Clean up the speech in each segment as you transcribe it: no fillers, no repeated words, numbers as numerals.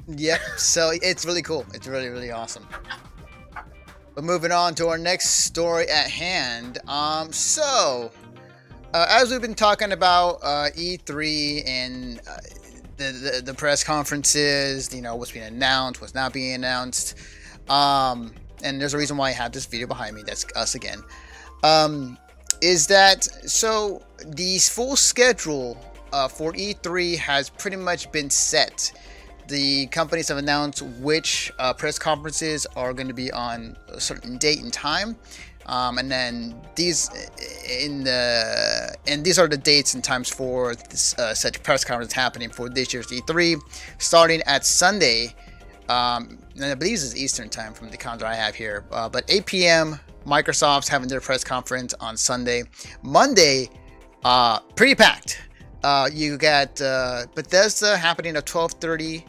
Yep. So it's really cool. It's really, really awesome. But moving on to our next story at hand. As we've been talking about E3 and the press conferences, what's being announced, what's not being announced, and there's a reason why I have this video behind me. That's us again. Is that so? The full schedule for E3 has pretty much been set. The companies have announced which press conferences are going to be on a certain date and time, and then these are the dates and times for this, such press conference happening for this year's E3, starting at Sunday. And I believe this is Eastern time from the calendar I have here, but 8 p.m. Microsoft's having their press conference on Sunday. Monday, pretty packed. You got Bethesda happening at 12:30.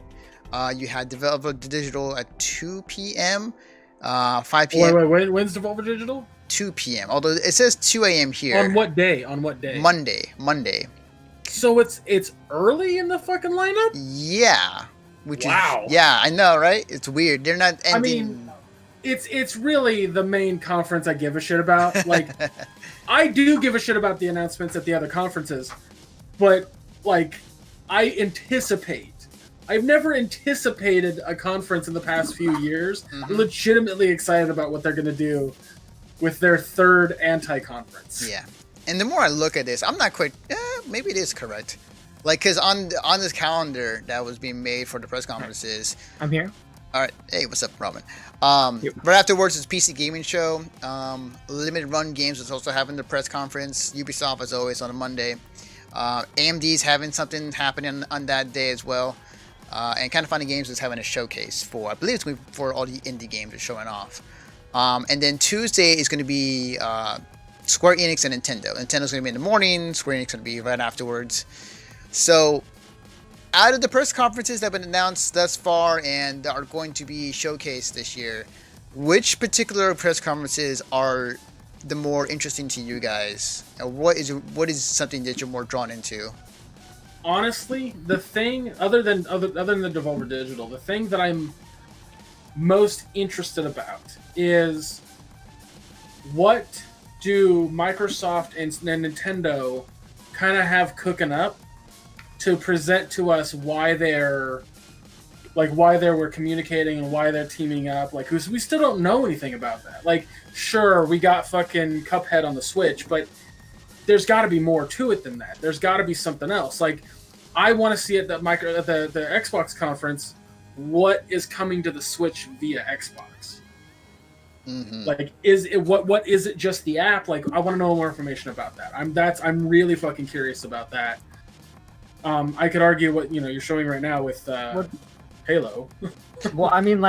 You had Developer Digital at 2 p.m. 5 p.m. Wait. When's Developer Digital? 2 p.m. Although it says 2 a.m. here. On what day? Monday. So it's early in the fucking lineup? Yeah. Wow. Yeah, I know, right? It's weird. They're not ending. I mean, it's really the main conference I give a shit about. Like, I do give a shit about the announcements at the other conferences, but like, I've never anticipated a conference in the past few years. I'm legitimately excited about what they're going to do with their third anti-conference. Yeah. And the more I look at this, I'm not quite, maybe it is correct. Like, because on this calendar that was being made for the press conferences. I'm here. All right. Hey, what's up, Robin? Right afterwards is PC Gaming Show. Limited Run Games is also having their press conference. Ubisoft, as always, on a Monday. AMD's having something happening on that day as well. And Kind of Funny Games is having a showcase for, I believe it's going to be for all the indie games they're showing off. And then Tuesday is going to be Square Enix and Nintendo. Nintendo's going to be in the morning. Square Enix is going to be right afterwards. So, out of the press conferences that have been announced thus far and are going to be showcased this year, which particular press conferences are the more interesting to you guys? What is something that you're more drawn into? Honestly, the thing other than the Devolver Digital, the thing that I'm most interested about is what do Microsoft and Nintendo kind of have cooking up to present to us why they were communicating and why they're teaming up. Like, we still don't know anything about that. Like, sure, we got fucking Cuphead on the Switch, but there's got to be more to it than that. There's got to be something else. Like, I want to see at the Xbox conference what is coming to the Switch via Xbox. Mm-hmm. Like, is it what is it just the app? Like, I want to know more information about that. I'm really fucking curious about that. I could argue what you're showing right now with Halo. Well, I mean,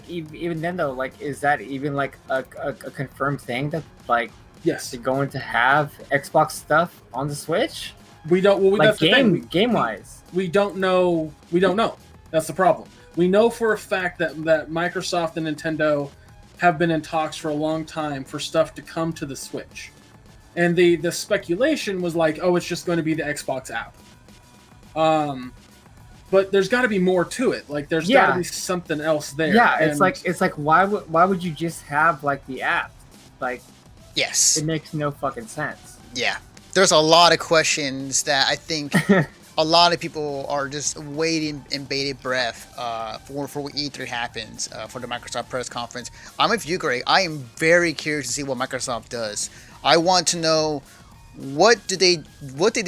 even then though, like, is that even like a confirmed thing that yes, they're going to have Xbox stuff on the Switch? We don't. Well, like, that's game wise, we don't know. We don't know. That's the problem. We know for a fact that Microsoft and Nintendo have been in talks for a long time for stuff to come to the Switch, and the speculation was like, oh, it's just going to be the Xbox app. But there's got to be more to it. Like, there's got to be something else there. Yeah, it's like why would you just have like the app? Like, yes, it makes no fucking sense. Yeah, there's a lot of questions that I think a lot of people are just waiting in bated breath for when E3 happens for the Microsoft press conference. I'm with you, Greg. I am very curious to see what Microsoft does. I want to know what did they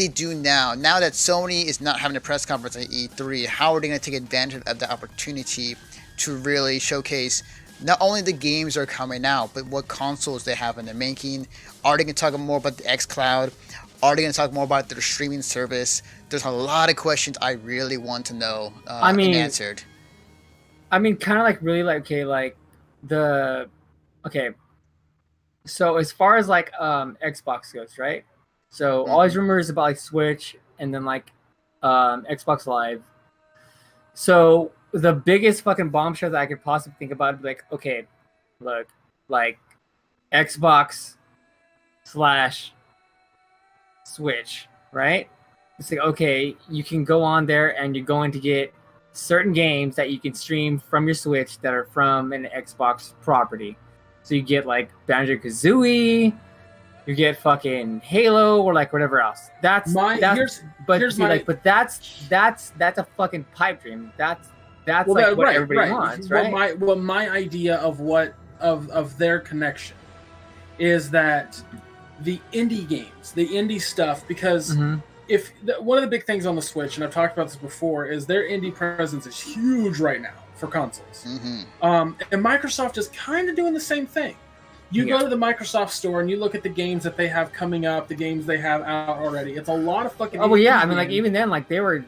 do now that Sony is not having a press conference at E3. How are they going to take advantage of the opportunity to really showcase not only the games that are coming out, but what consoles they have in the making? Are they going to talk more about the xCloud? Are they going to talk more about their streaming service? There's a lot of questions I really want to know and answered. I mean, kind of like really like, so as far as like Xbox goes, right? So all these rumors about like Switch and then like Xbox Live. So the biggest fucking bombshell that I could possibly think about would be like, okay, look, like Xbox / Switch, right? It's like, okay, you can go on there and you're going to get certain games that you can stream from your Switch that are from an Xbox property. So you get like Banjo-Kazooie, you get fucking Halo, or like whatever else. That's that's a fucking pipe dream. That's like what everybody wants, right? My idea of what of their connection is that the indie games, the indie stuff, because one of the big things on the Switch, and I've talked about this before, is their indie presence is huge right now for consoles. And Microsoft is kind of doing the same thing. You go to the Microsoft store and you look at the games that they have coming up, the games they have out already. It's a lot of fucking. Oh well, yeah. I mean, like even then, like they were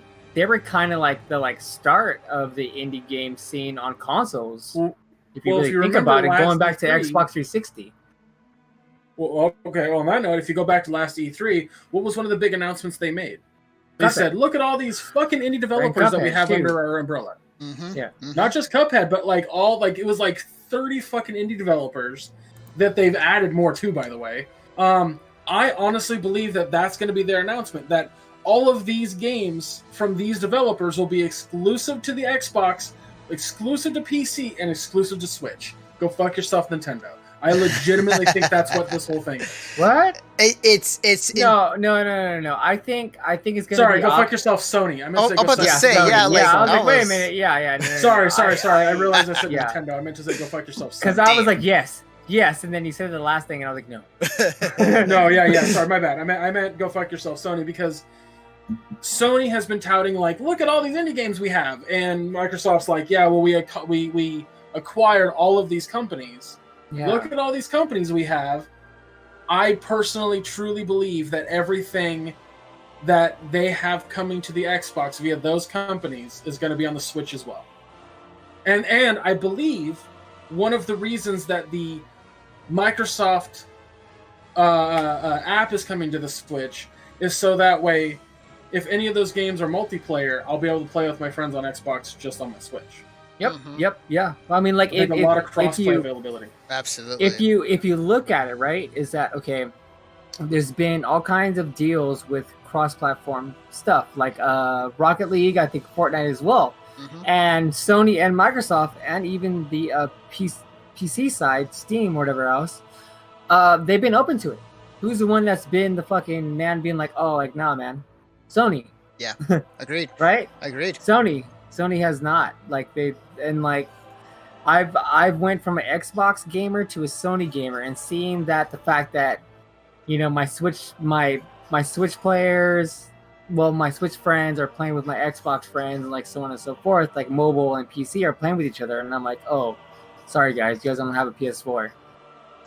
kind of like the start of the indie game scene on consoles. Well, if you really think about it, going back to Xbox 360. Well, okay. Well, on that note, if you go back to last E3, what was one of the big announcements they made? They said, "Look at all these fucking indie developers that we have under our umbrella." Not just Cuphead, but like it was like 30 fucking indie developers that they've added more to, by the way. I honestly believe that that's going to be their announcement, that all of these games from these developers will be exclusive to the Xbox, exclusive to PC, and exclusive to Switch. Go fuck yourself, Nintendo. I legitimately think that's what this whole thing is. What? It's no. I think it's gonna. Sorry, go fuck yourself, Sony. I meant to say I was like, wait a minute. Yeah. No, sorry. I realized I said Nintendo. I meant to say go fuck yourself, Sony. Because I was like, yes, and then you said the last thing, and I was like, no. No, yeah. Sorry, my bad. I meant go fuck yourself, Sony, because Sony has been touting like, look at all these indie games we have, and Microsoft's like, yeah, well, we acquired all of these companies. Yeah. Look at all these companies we have. I personally truly believe that everything that they have coming to the Xbox via those companies is going to be on the Switch as well. And I believe one of the reasons that the Microsoft app is coming to the Switch is so that way, if any of those games are multiplayer, I'll be able to play with my friends on Xbox just on my Switch. Yep, yeah. Well, I mean, like, a lot of cross-play availability. Absolutely. If you look at it, right, is that okay? There's been all kinds of deals with cross-platform stuff, like Rocket League, I think Fortnite as well, and Sony and Microsoft, and even the PC side, Steam, or whatever else. They've been open to it. Who's the one that's been the fucking man being like, oh, like, nah, man, Sony. Yeah, agreed. Right? Agreed. Sony has not, like, I've went from an Xbox gamer to a Sony gamer, and seeing that the fact that, you know, my Switch players, well, my Switch friends are playing with my Xbox friends, and like so on and so forth, like mobile and PC are playing with each other, and I'm like, oh, sorry guys, you guys don't have a PS4.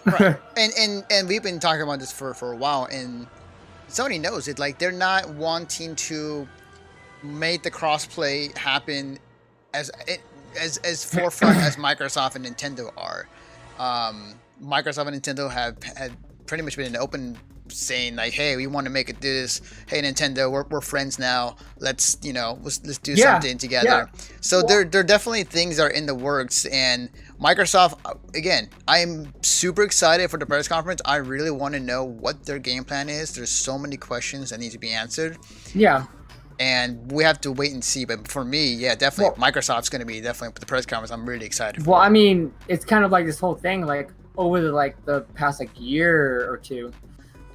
Right. and we've been talking about this for a while, and Sony knows it. Like, they're not wanting to make the crossplay happen as forefront as Microsoft and Nintendo are. Microsoft and Nintendo have had pretty much been an open saying like, hey, we want to make it this. Hey, Nintendo, we're friends now. Let's do something together. Yeah. So there definitely things are in the works, and Microsoft, again, I'm super excited for the press conference. I really want to know what their game plan is. There's so many questions that need to be answered. Yeah. And we have to wait and see. But for me, yeah, definitely, Microsoft's going to be definitely with the press conference. I'm really excited for. Well, I mean, it's kind of like this whole thing, like over the past year or two,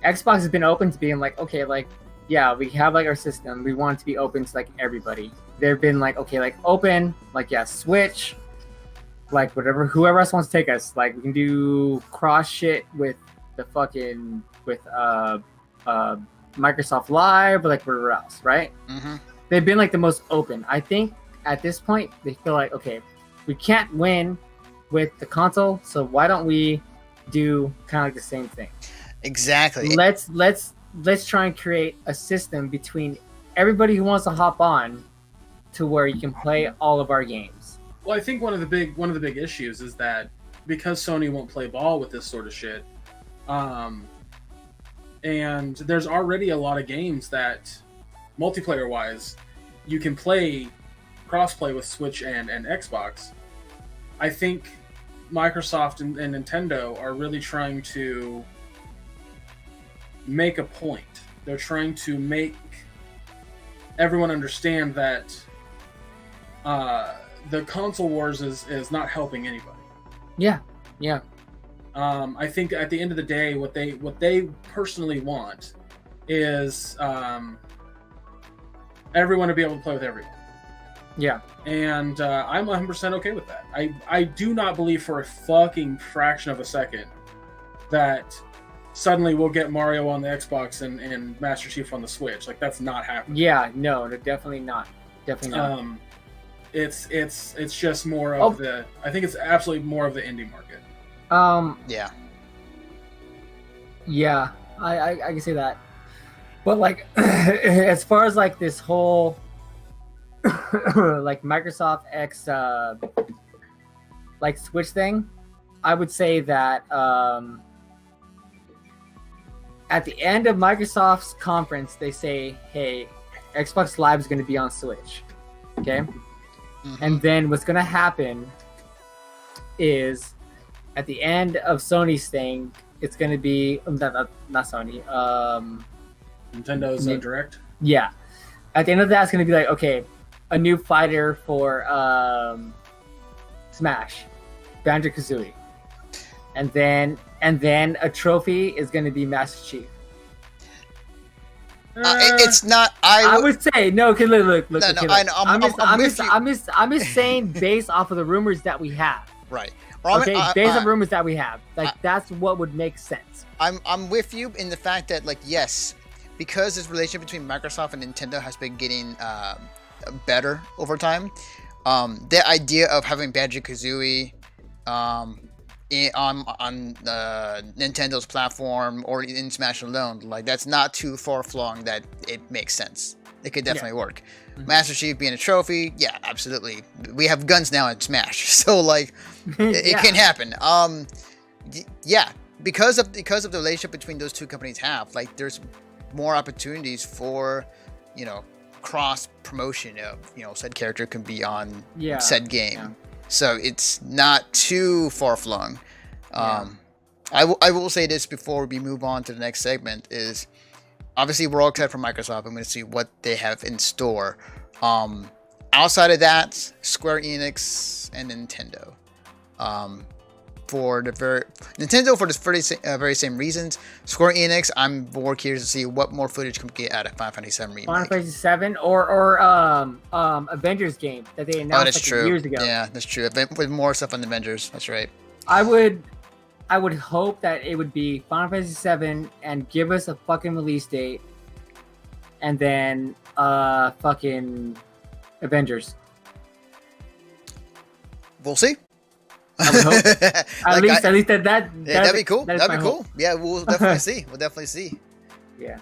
Xbox has been open to being like, okay, like, yeah, we have like our system. We want it to be open to like everybody. They've been like, okay, like open, like, yeah, Switch, like whatever, whoever else wants to take us. Like, we can do cross shit with the fucking Microsoft Live, or like whatever else, right? They've been like the most open. I think at this point they feel like, okay, we can't win with the console, so why don't we do kind of like the same thing? Exactly. Let's try and create a system between everybody who wants to hop on to where you can play all of our games. Well, I think one of the big issues is that because Sony won't play ball with this sort of shit, and there's already a lot of games that, multiplayer-wise, you can play cross-play with Switch and Xbox. I think Microsoft and Nintendo are really trying to make a point. They're trying to make everyone understand that the console wars is not helping anybody. Yeah. I think at the end of the day, what they personally want is everyone to be able to play with everyone. Yeah. And I'm 100% okay with that. I do not believe for a fucking fraction of a second that suddenly we'll get Mario on the Xbox and Master Chief on the Switch. Like, that's not happening. Yeah, no, definitely not. Definitely not. It's just more of the. I think it's absolutely more of the indie market. Yeah. Yeah, I can say that. But like, as far as like this whole like Microsoft X like Switch thing, I would say that at the end of Microsoft's conference, they say, "Hey, Xbox Live is going to be on Switch." Okay, and then what's going to happen is at the end of Sony's thing, it's going to be not Sony. Nintendo's Direct. Yeah, at the end of that, it's going to be like, okay, a new fighter for Smash, Banjo-Kazooie, and then a trophy is going to be Master Chief. It's not. I would say no. Cause look. No, okay, I know, I'm just saying based off of the rumors that we have. Right. Okay, based on rumors that we have, like that's what would make sense. I'm with you in the fact that, like, yes, because this relationship between Microsoft and Nintendo has been getting better over time. The idea of having Banjo-Kazooie on Nintendo's platform or in Smash alone, like, that's not too far flung that it makes sense. It could definitely work. Master Chief being a trophy, yeah, absolutely. We have guns now in Smash, so like it can happen. Yeah, because of the relationship between those two companies have, like, there's more opportunities for, you know, cross promotion of, you know, said character can be on said game. Yeah. So it's not too far flung. I will say this before we move on to the next segment is, obviously we're all excited for Microsoft. I'm going to see what they have in store. Outside of that, Square Enix and Nintendo. For the very same reasons. Square Enix, I'm more curious to see what more footage can we get out of Final Fantasy VII Remake. Final Fantasy VII or Avengers game that they announced years ago. Yeah, that's true. With more stuff on Avengers, that's right. I would hope that it would be Final Fantasy VII and give us a fucking release date, and then fucking Avengers. We'll see. I would hope. At least that. Yeah, that'd be cool. That'd be cool. Yeah, we'll definitely see. We'll definitely see. Yeah.